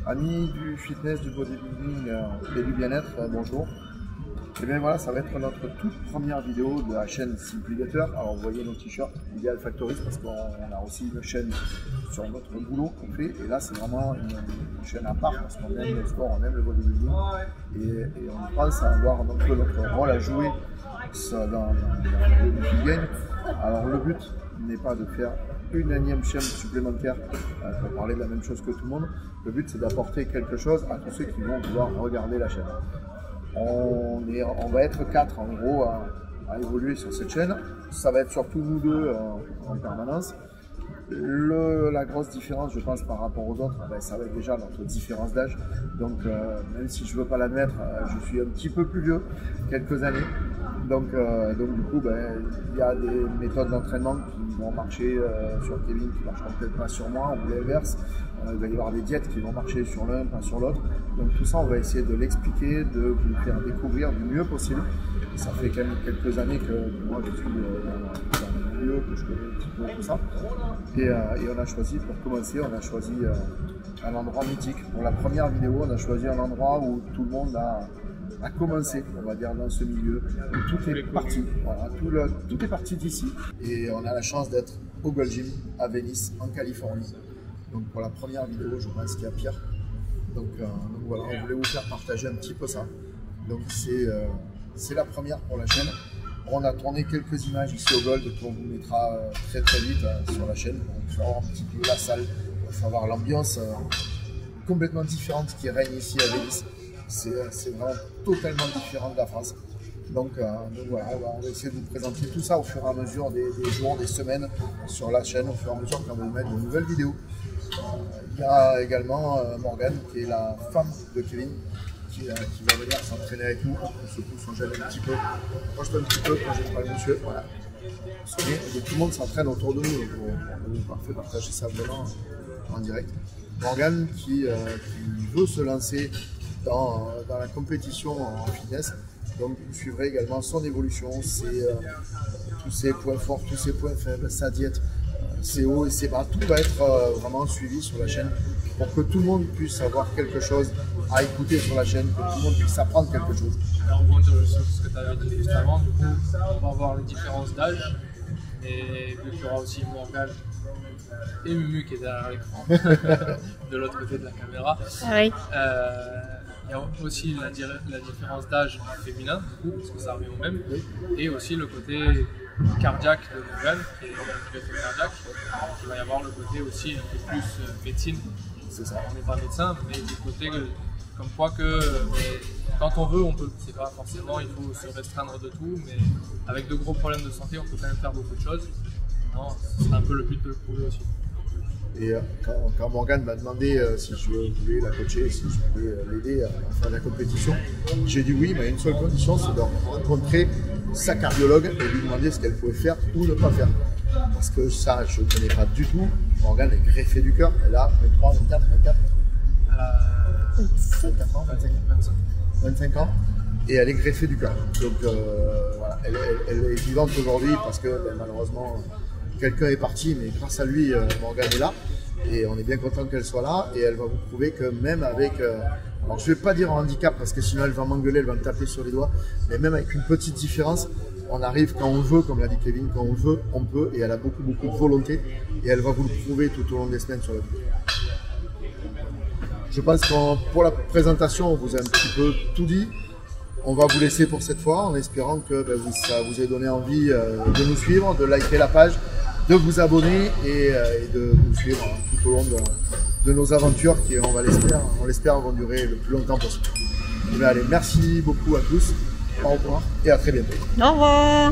Amis du fitness, du bodybuilding et du bien-être, bonjour. Et bien voilà, ça va être notre toute première vidéo de la chaîne Simpligateur. Alors vous voyez nos t-shirts Ideal Factory parce qu'on a aussi une chaîne sur notre boulot qu'on fait. Et là c'est vraiment une chaîne à part parce qu'on aime le sport, on aime le bodybuilding. Et on pense à avoir un peu notre rôle à jouer dans le bodybuilding game. Alors le but n'est pas de faire une énième chaîne supplémentaire pour parler de la même chose que tout le monde. Le but c'est d'apporter quelque chose à tous ceux qui vont vouloir regarder la chaîne. On va être 4 en gros à évoluer sur cette chaîne. Ça va être surtout nous deux en permanence. La grosse différence, je pense, par rapport aux autres, ça va être déjà notre différence d'âge. Donc, même si je ne veux pas l'admettre, je suis un petit peu plus vieux, quelques années. Donc du coup, il y a des méthodes d'entraînement qui vont marcher sur Kevin, qui ne marcheront peut-être pas sur moi, ou l'inverse. Il va y avoir des diètes qui vont marcher sur l'un, pas sur l'autre. Donc tout ça, on va essayer de l'expliquer, de vous le faire découvrir du mieux possible. Et ça fait quand même quelques années que moi, je suis dans le milieu, que je connais un petit peu tout ça. Et on a choisi, pour commencer, on a choisi un endroit mythique. Pour la première vidéo, on a choisi un endroit où tout le monde a commencé, on va dire, dans ce milieu, où tout est parti. Voilà, tout est parti d'ici. Et on a la chance d'être au Gold Gym à Venice, en Californie. Donc pour la première vidéo, je pense qu'il y a pire. Donc voilà, on voulait vous faire partager un petit peu ça. Donc c'est la première pour la chaîne. On a tourné quelques images ici au Gold qu'on vous mettra très vite sur la chaîne. On va voir un petit peu la salle, on va voir l'ambiance complètement différente qui règne ici à Venice. C'est vraiment totalement différent de la France. Donc voilà, on va essayer de vous présenter tout ça au fur et à mesure des jours, des semaines sur la chaîne, au fur et à mesure qu'on va vous mettre de nouvelles vidéos. Il y a également Morgane qui est la femme de Kevin qui va venir s'entraîner avec nous. On se pousse, on gêne un petit peu. Moi je peux un petit peu quand j'ai pas le monsieur. Voilà. Et tout le monde s'entraîne autour de nous. Donc on va partager ça vraiment en direct. Morgane qui veut se lancer dans la compétition en fitness. Donc vous suivrez également son évolution, tous ses points forts, tous ses points faibles, sa diète, ses hauts et ses bas. Tout va être vraiment suivi sur la chaîne pour que tout le monde puisse avoir quelque chose à écouter sur la chaîne, que tout le monde puisse apprendre quelque chose. Alors, on rebondir sur ce que tu avais dit juste avant, du coup, on va voir les différences d'âge. Et vu qu'il y aura aussi Morgane et Mumu qui est derrière l'écran, de l'autre côté de la caméra. Ah oui. Il y a aussi la différence d'âge féminin, du coup, parce que ça revient au même, et aussi le côté cardiaque de Morgane, qui est le cardiaque. Donc il va y avoir le côté aussi un peu plus médecine. C'est ça. On n'est pas médecin, mais du côté comme quoi que quand on veut, on peut. C'est pas forcément, il faut se restreindre de tout, mais avec de gros problèmes de santé, on peut quand même faire beaucoup de choses. C'est un peu le but de le prouver aussi. Et quand Morgane m'a demandé si je voulais la coacher, si je pouvais l'aider à faire la compétition, j'ai dit oui, mais une seule condition, c'est de rencontrer sa cardiologue et lui demander ce qu'elle pouvait faire ou ne pas faire. Parce que ça, je ne connais pas du tout. Morgane est greffée du cœur, elle a 23, 24, 24. Elle a 24 ans, 25 ans. Et elle est greffée du cœur. Donc voilà, elle est vivante aujourd'hui parce que malheureusement, quelqu'un est parti, mais grâce à lui, Morgane est là. Et on est bien content qu'elle soit là. Et elle va vous prouver que même avec... alors je ne vais pas dire un handicap parce que sinon elle va m'engueuler, elle va me taper sur les doigts. Mais même avec une petite différence, on arrive quand on veut, comme l'a dit Kevin, quand on veut, on peut. Et elle a beaucoup de volonté. Et elle va vous le prouver tout au long des semaines sur la vidéo. Je pense que pour la présentation, on vous a un petit peu tout dit. On va vous laisser pour cette fois en espérant que ça vous ait donné envie de nous suivre, de liker la page, de vous abonner et de nous suivre tout au long de nos aventures qui, on l'espère, vont durer le plus longtemps possible. Mais allez, merci beaucoup à tous, au revoir et à très bientôt. Au revoir.